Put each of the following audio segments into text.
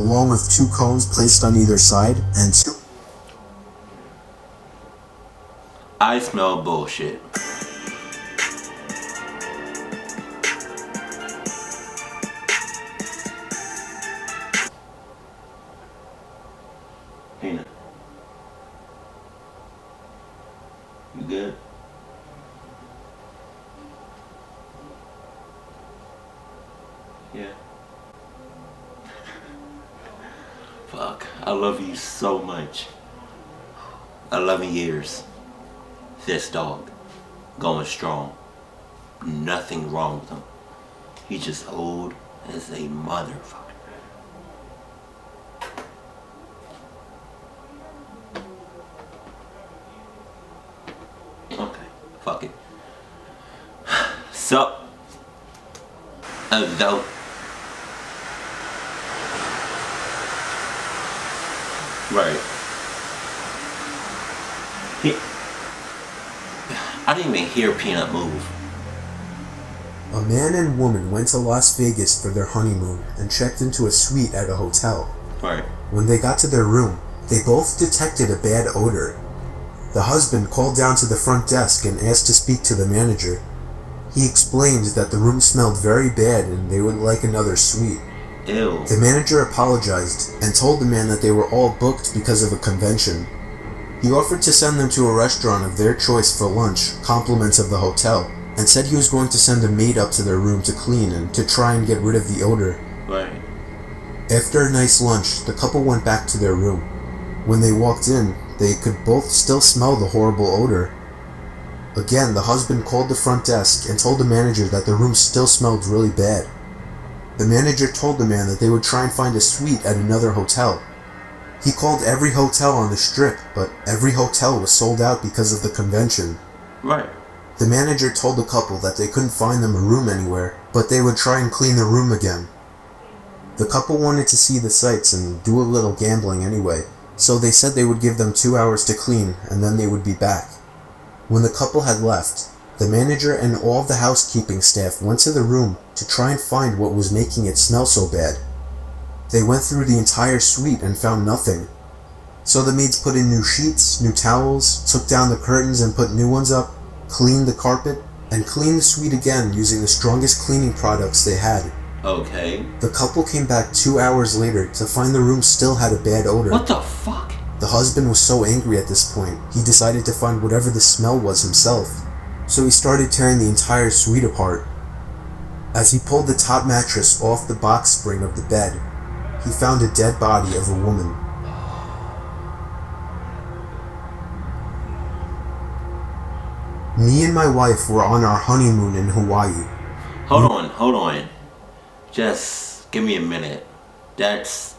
along with 2 cones placed on either side and 2... I smell bullshit. Hina, you good? Yeah. Fuck, I love you so much. 11 years. This dog, going strong. Nothing wrong with him. He's just old as a motherfucker. Okay, fuck it. Sup Tho. Right. I didn't even hear Peanut move. A man and woman went to Las Vegas for their honeymoon and checked into a suite at a hotel. Right. When they got to their room, they both detected a bad odor. The husband called down to the front desk and asked to speak to the manager. He explained that the room smelled very bad and they would like another suite. Ew. The manager apologized and told the man that they were all booked because of a convention. He offered to send them to a restaurant of their choice for lunch, compliments of the hotel, and said he was going to send a maid up to their room to clean and to try and get rid of the odor. Right. After a nice lunch, the couple went back to their room. When they walked in, they could both still smell the horrible odor. Again, the husband called the front desk and told the manager that the room still smelled really bad. The manager told the man that they would try and find a suite at another hotel. He called every hotel on the strip, but every hotel was sold out because of the convention. Right. The manager told the couple that they couldn't find them a room anywhere, but they would try and clean the room again. The couple wanted to see the sights and do a little gambling anyway, so they said they would give them 2 hours to clean and then they would be back. When the couple had left, the manager and all of the housekeeping staff went to the room to try and find what was making it smell so bad. They went through the entire suite and found nothing. So the maids put in new sheets, new towels, took down the curtains and put new ones up, cleaned the carpet, and cleaned the suite again using the strongest cleaning products they had. Okay. The couple came back 2 hours later to find the room still had a bad odor. What the fuck? The husband was so angry at this point, he decided to find whatever the smell was himself. So he started tearing the entire suite apart. As he pulled the top mattress off the box spring of the bed, he found a dead body of a woman. Me and my wife were on our honeymoon in Hawaii. Hold on. Just give me a minute. That's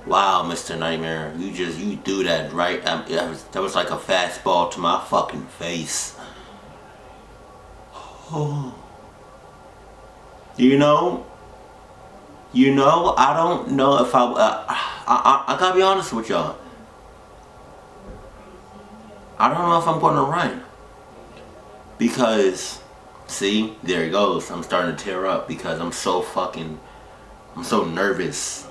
wow, Mr. Nightmare. You do that, right? That was like a fastball to my fucking face. Oh. You know, I don't know if I gotta be honest with y'all. I don't know if I'm gonna run. Because, see, there it goes. I'm starting to tear up because I'm so nervous.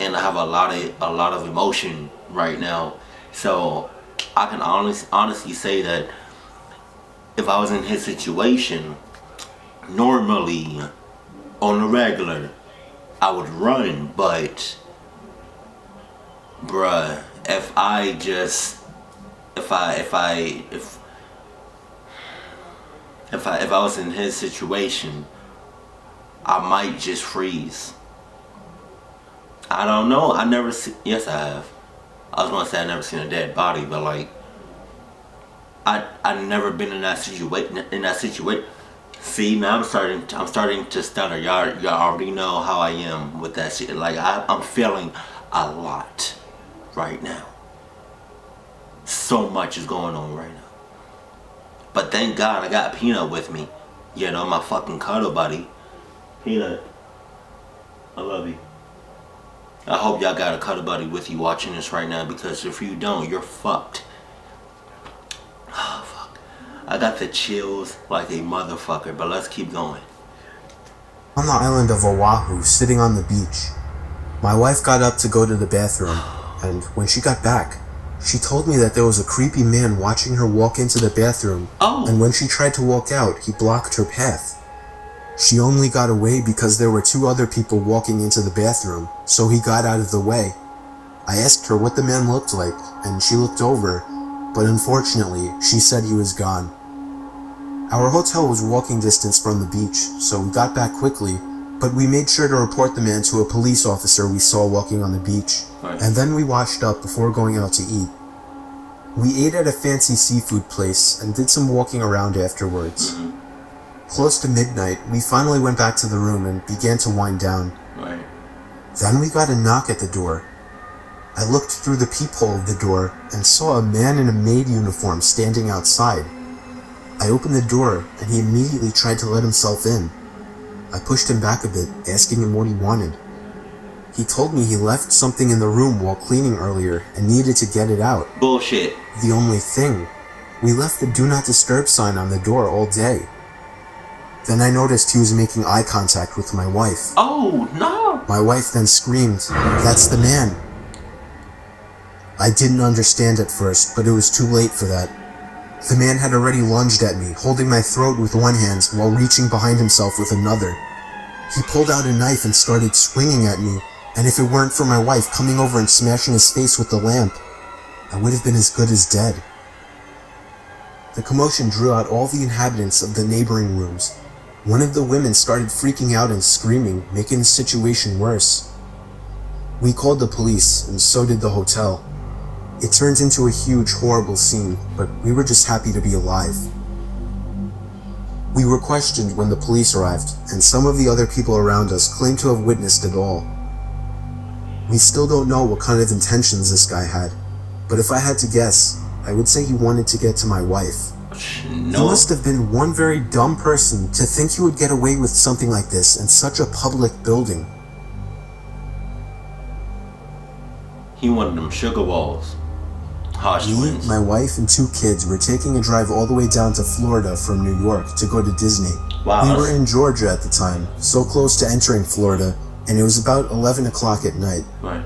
And I have a lot of emotion right now. So, I can honestly say that if I was in his situation, normally, on the regular, I would run, but bruh, if I was in his situation, I might just freeze. I don't know. Yes, I have. I was gonna say I never seen a dead body, but like, I've never been in that situation. See, now I'm starting to stutter. Y'all already know how I am with that shit. Like I'm feeling a lot right now. So much is going on right now. But thank God I got Peanut with me. You know, my fucking cuddle buddy. Peanut, I love you. I hope y'all got a cuddle buddy with you watching this right now, because if you don't, you're fucked. Oh, fuck. I got the chills like a motherfucker, but let's keep going. On the island of Oahu, sitting on the beach, My wife got up to go to the bathroom, and when she got back, she told me that there was a creepy man watching her walk into the bathroom, and when she tried to walk out, he blocked her path. She only got away because there were 2 other people walking into the bathroom, so he got out of the way. I asked her what the man looked like, and she looked over, but unfortunately, she said he was gone. Our hotel was walking distance from the beach, so we got back quickly, but we made sure to report the man to a police officer we saw walking on the beach, and then we washed up before going out to eat. We ate at a fancy seafood place and did some walking around afterwards. Close to midnight, we finally went back to the room and began to wind down. Then we got a knock at the door. I looked through the peephole of the door and saw a man in a maid uniform standing outside. I opened the door and he immediately tried to let himself in. I pushed him back a bit, asking him what he wanted. He told me he left something in the room while cleaning earlier and needed to get it out. Bullshit. The only thing, we left the do not disturb sign on the door all day. Then I noticed he was making eye contact with my wife. Oh, no! My wife then screamed, "That's the man." I didn't understand at first, but it was too late for that. The man had already lunged at me, holding my throat with one hand while reaching behind himself with another. He pulled out a knife and started swinging at me, and if it weren't for my wife coming over and smashing his face with the lamp, I would have been as good as dead. The commotion drew out all the inhabitants of the neighboring rooms. One of the women started freaking out and screaming, making the situation worse. We called the police, and so did the hotel. It turned into a huge, horrible scene, but we were just happy to be alive. We were questioned when the police arrived, and some of the other people around us claimed to have witnessed it all. We still don't know what kind of intentions this guy had, but if I had to guess, I would say he wanted to get to my wife. No. He must have been one very dumb person to think he would get away with something like this in such a public building. He wanted them sugar balls. Me, my wife, and 2 kids were taking a drive all the way down to Florida from New York to go to Disney. Wow. We were in Georgia at the time, so close to entering Florida, and it was about 11 o'clock at night. Right.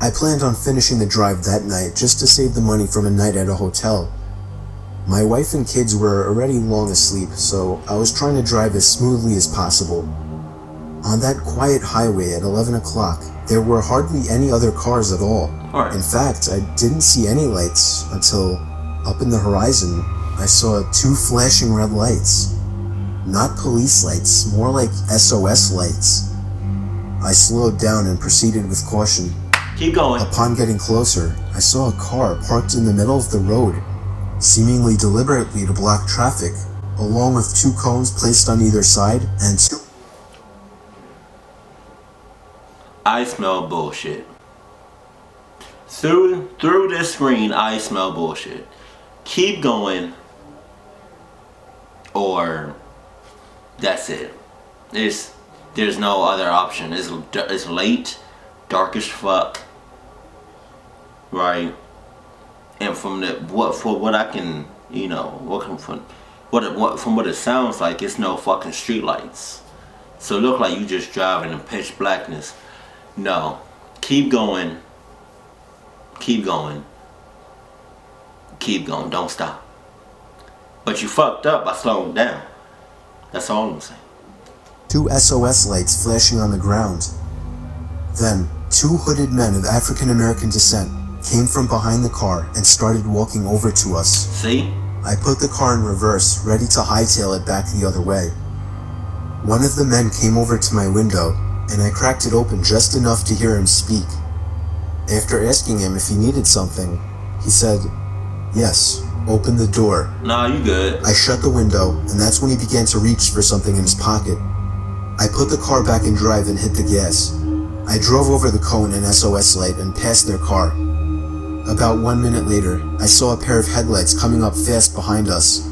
I planned on finishing the drive that night just to save the money from a night at a hotel. My wife and kids were already long asleep, so I was trying to drive as smoothly as possible. On that quiet highway at 11 o'clock, there were hardly any other cars at all. In fact, I didn't see any lights until, up in the horizon, I saw 2 flashing red lights. Not police lights, more like SOS lights. I slowed down and proceeded with caution. Keep going. Upon getting closer, I saw a car parked in the middle of the road, seemingly deliberately to block traffic, along with 2 cones placed on either side and 2... I smell bullshit. Through this screen, I smell bullshit. Keep going, or that's it. There's no other option. It's late, dark as fuck, right? And from what I can, from what it sounds like, it's no fucking street lights. So it look like you just driving in pitch blackness. No, keep going. Keep going. Keep going. Don't stop. But you fucked up by slowing down. That's all I'm saying. 2 SOS lights flashing on the ground. Then, 2 hooded men of African American descent came from behind the car and started walking over to us. See? I put the car in reverse, ready to hightail it back the other way. One of the men came over to my window, and I cracked it open just enough to hear him speak. After asking him if he needed something, he said, "Yes, open the door." Nah, you good. I shut the window, and that's when he began to reach for something in his pocket. I put the car back in drive and hit the gas. I drove over the cone and SOS light and past their car. About 1 minute later, I saw a pair of headlights coming up fast behind us.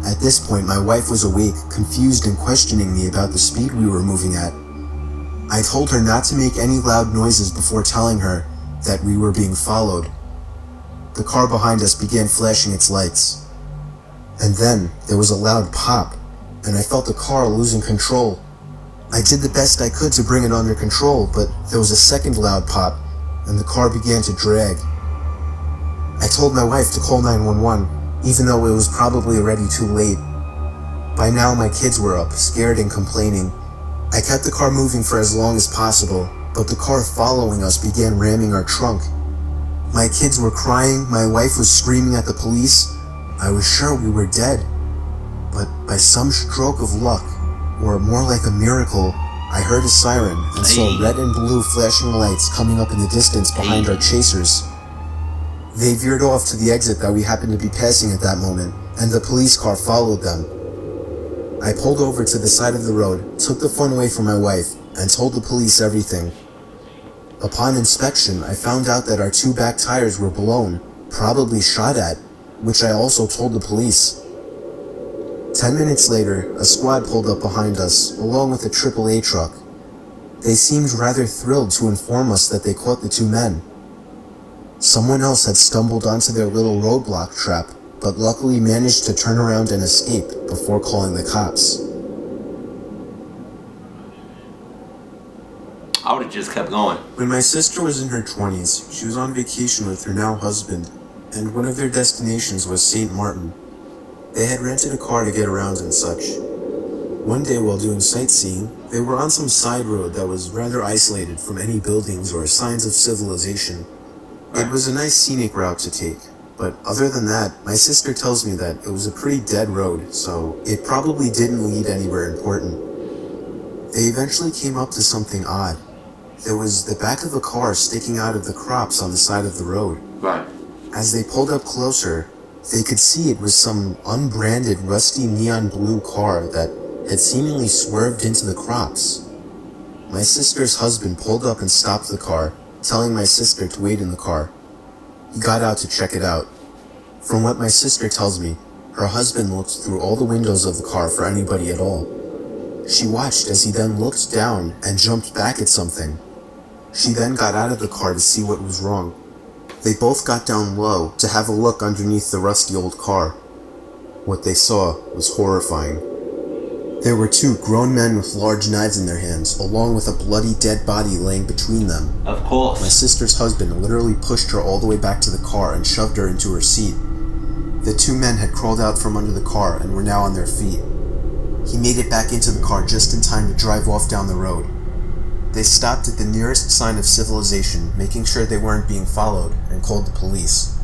At this point, my wife was awake, confused and questioning me about the speed we were moving at. I told her not to make any loud noises before telling her that we were being followed. The car behind us began flashing its lights. And then there was a loud pop, and I felt the car losing control. I did the best I could to bring it under control, but there was a second loud pop, and the car began to drag. I told my wife to call 911, even though it was probably already too late. By now my kids were up, scared and complaining. I kept the car moving for as long as possible, but the car following us began ramming our trunk. My kids were crying, my wife was screaming at the police. I was sure we were dead. But by some stroke of luck, or more like a miracle, I heard a siren and saw red and blue flashing lights coming up in the distance behind our chasers. They veered off to the exit that we happened to be passing at that moment, and the police car followed them. I pulled over to the side of the road, took the phone away from my wife, and told the police everything. Upon inspection, I found out that our 2 back tires were blown, probably shot at, which I also told the police. 10 minutes later, a squad pulled up behind us, along with a AAA truck. They seemed rather thrilled to inform us that they caught the 2 men. Someone else had stumbled onto their little roadblock trap, but luckily managed to turn around and escape before calling the cops. I would have just kept going. When my sister was in her 20s, she was on vacation with her now husband, and one of their destinations was St. Martin. They had rented a car to get around and such. One day while doing sightseeing, they were on some side road that was rather isolated from any buildings or signs of civilization. It was a nice scenic route to take, but other than that, my sister tells me that it was a pretty dead road, so it probably didn't lead anywhere important. They eventually came up to something odd. There was the back of a car sticking out of the crops on the side of the road. Right. As they pulled up closer, they could see it was some unbranded rusty neon blue car that had seemingly swerved into the crops. My sister's husband pulled up and stopped the car, telling my sister to wait in the car. He got out to check it out. From what my sister tells me, her husband looked through all the windows of the car for anybody at all. She watched as he then looked down and jumped back at something. She then got out of the car to see what was wrong. They both got down low to have a look underneath the rusty old car. What they saw was horrifying. There were 2 grown men with large knives in their hands, along with a bloody dead body laying between them. Of course. My sister's husband literally pushed her all the way back to the car and shoved her into her seat. The 2 men had crawled out from under the car and were now on their feet. He made it back into the car just in time to drive off down the road. They stopped at the nearest sign of civilization, making sure they weren't being followed, and called the police.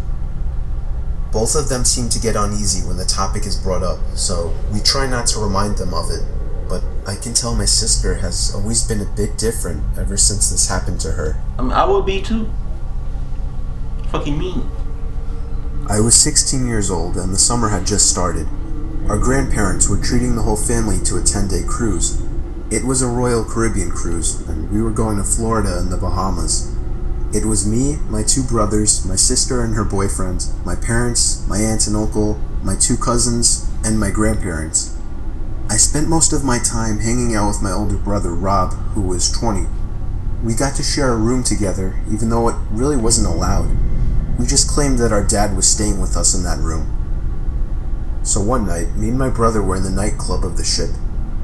Both of them seem to get uneasy when the topic is brought up, so we try not to remind them of it, but I can tell my sister has always been a bit different ever since this happened to her. I would be too. Fucking mean. I was 16 years old and the summer had just started. Our grandparents were treating the whole family to a 10-day cruise. It was a Royal Caribbean cruise, and we were going to Florida and the Bahamas. It was me, my 2 brothers, my sister and her boyfriend, my parents, my aunt and uncle, my 2 cousins, and my grandparents. I spent most of my time hanging out with my older brother, Rob, who was 20. We got to share a room together, even though it really wasn't allowed. We just claimed that our dad was staying with us in that room. So one night, me and my brother were in the nightclub of the ship.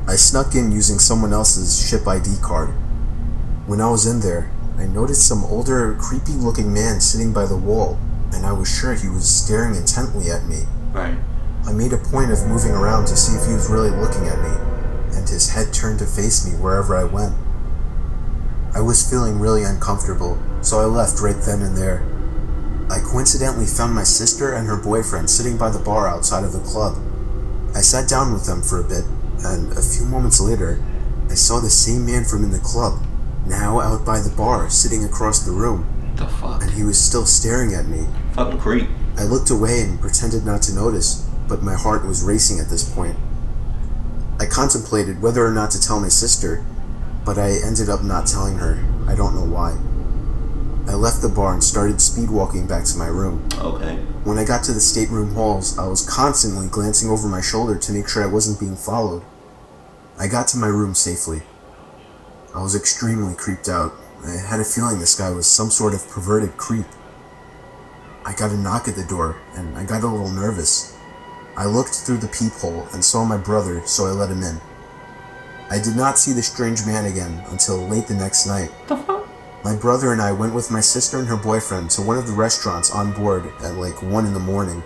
I snuck in using someone else's ship ID card. When I was in there, I noticed some older, creepy-looking man sitting by the wall, and I was sure he was staring intently at me. Right. I made a point of moving around to see if he was really looking at me, and his head turned to face me wherever I went. I was feeling really uncomfortable, so I left right then and there. I coincidentally found my sister and her boyfriend sitting by the bar outside of the club. I sat down with them for a bit, and a few moments later, I saw the same man from in the club, now out by the bar, sitting across the room. The fuck? And he was still staring at me. Fucking creep. I looked away and pretended not to notice, but my heart was racing at this point. I contemplated whether or not to tell my sister, but I ended up not telling her. I don't know why. I left the bar and started speed walking back to my room. Okay. When I got to the stateroom halls, I was constantly glancing over my shoulder to make sure I wasn't being followed. I got to my room safely. I was extremely creeped out. I had a feeling this guy was some sort of perverted creep. I got a knock at the door, and I got a little nervous. I looked through the peephole and saw my brother, so I let him in. I did not see the strange man again until late the next night. The fuck? My brother and I went with my sister and her boyfriend to one of the restaurants on board at like 1 in the morning.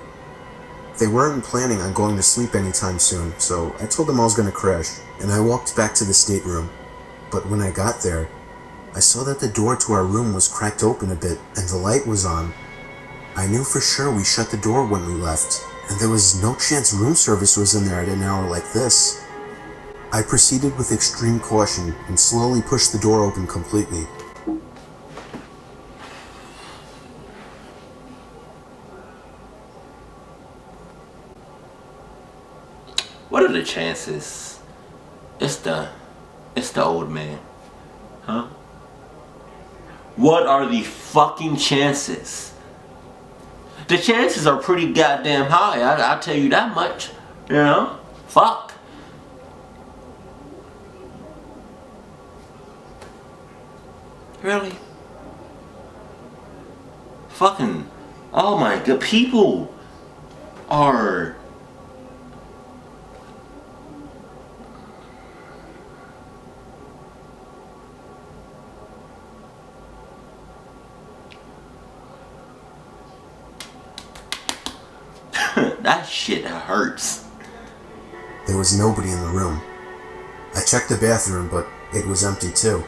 They weren't planning on going to sleep anytime soon, so I told them I was going to crash, and I walked back to the stateroom. But when I got there, I saw that the door to our room was cracked open a bit, and the light was on. I knew for sure we shut the door when we left, and there was no chance room service was in there at an hour like this. I proceeded with extreme caution and slowly pushed the door open completely. What are the chances? It's the old man. Huh? What are the fucking chances? The chances are pretty goddamn high, I'll tell you that much. You know? Fuck. Really? Fucking, oh my god, people are... That shit hurts. There was nobody in the room. I checked the bathroom, but it was empty too.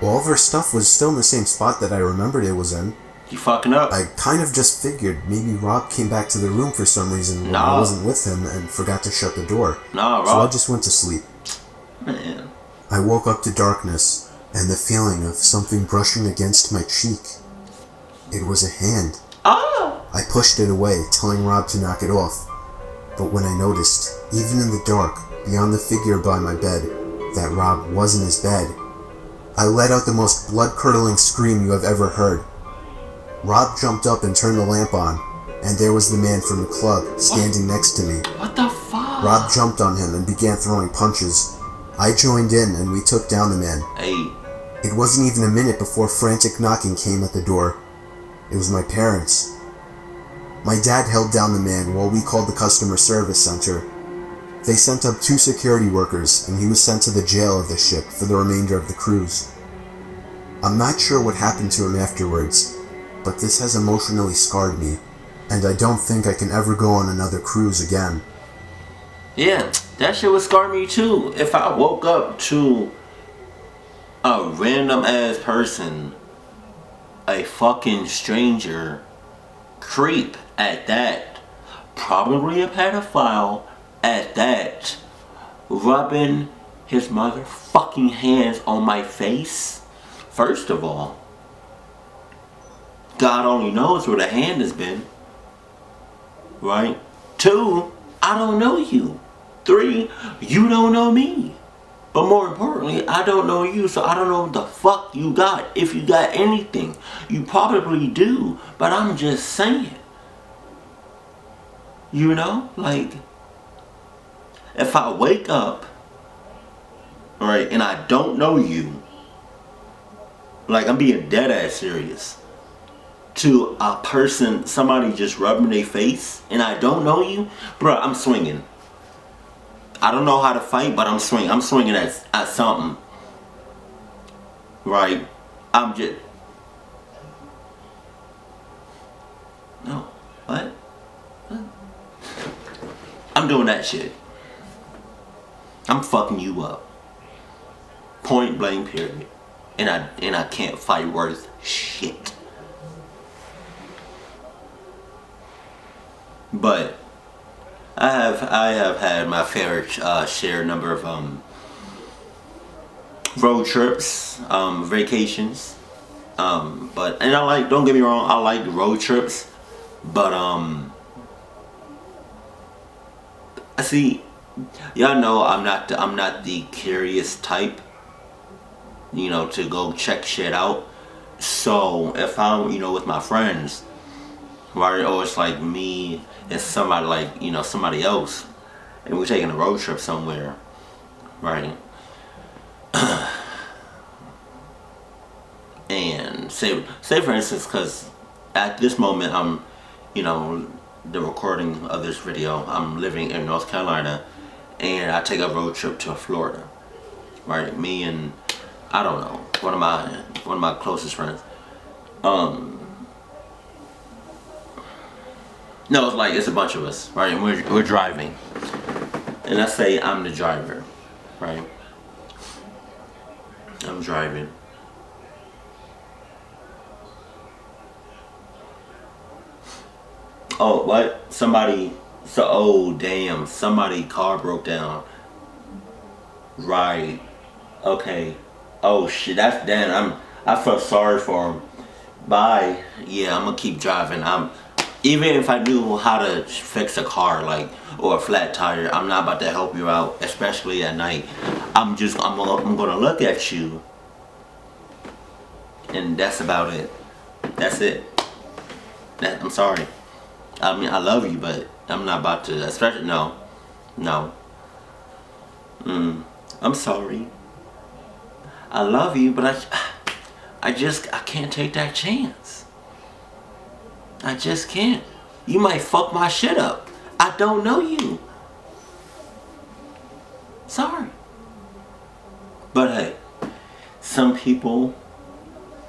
All of our stuff was still in the same spot that I remembered it was in. You fucking up. I kind of just figured maybe Rob came back to the room for some reason when I wasn't with him and forgot to shut the door. Nah, Rob. So I just went to sleep. Man. I woke up to darkness and the feeling of something brushing against my cheek. It was a hand. Ah! I pushed it away, telling Rob to knock it off. But when I noticed, even in the dark, beyond the figure by my bed, that Rob was in his bed, I let out the most blood-curdling scream you have ever heard. Rob jumped up and turned the lamp on, and there was the man from the club standing next to me. What the fuck? Rob jumped on him and began throwing punches. I joined in and we took down the man. Hey. It wasn't even a minute before frantic knocking came at the door. It was my parents. My dad held down the man while we called the customer service center. They sent up 2 security workers and he was sent to the jail of the ship for the remainder of the cruise. I'm not sure what happened to him afterwards, but this has emotionally scarred me, and I don't think I can ever go on another cruise again. Yeah, that shit would scar me too. If I woke up to a random ass person, a fucking stranger, creep at that, probably a pedophile at that, rubbing his motherfucking hands on my face. First of all, God only knows where the hand has been, right? 2, I don't know you. 3, you don't know me. But more importantly, I don't know you, so I don't know what the fuck you got. If you got anything, you probably do, but I'm just saying. You know, like, if I wake up, right, and I don't know you, like, I'm being dead ass serious, to a person, somebody just rubbing their face, and I don't know you, bro, I'm swinging. I don't know how to fight, but I'm swinging. I'm swinging at something. Right? I'm just... No. What? I'm doing that shit. I'm fucking you up. Point blank period. And I can't fight worth shit. But I have had my fair share number of road trips, vacations. But I like, don't get me wrong, I like road trips, but I see, y'all know I'm not the curious type, you know, to go check shit out. So if I'm, you know, with my friends, right, or it's like me and somebody, like, you know, somebody else, and we're taking a road trip somewhere, right? And say for instance, because at this moment I'm, you know, the recording of this video, I'm living in North Carolina, and I take a road trip to Florida. right? Me and I don't know, one of my closest friends. No, it's like it's a bunch of us, right? And we're driving, and let's say I'm the driver, right? I'm driving. Oh, what? Oh, damn, somebody car broke down. Right. Okay. Oh, shit, that's damn. I feel sorry for him. Bye. Yeah, I'm gonna keep driving. Even if I knew how to fix a car, like, or a flat tire, I'm not about to help you out, especially at night. I'm gonna look at you, and that's about it. That's it. I'm sorry. I mean, I love you, but I'm not about to, especially, no. I'm sorry. I love you, but I can't take that chance. I just can't. You might fuck my shit up. I don't know you. Sorry. But hey, some people,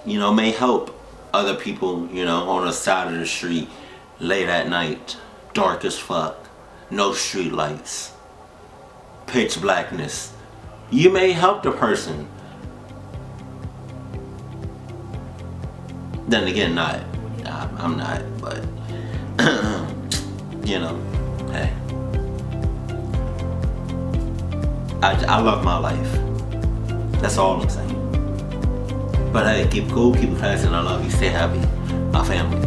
may help other people, on the side of the street, late at night, dark as fuck, no street lights, pitch blackness. You may help the person. Then again, I'm not, but hey, I love my life. That's all I'm saying. But hey, keep cool, keep classy, and I love you. Stay happy, my family.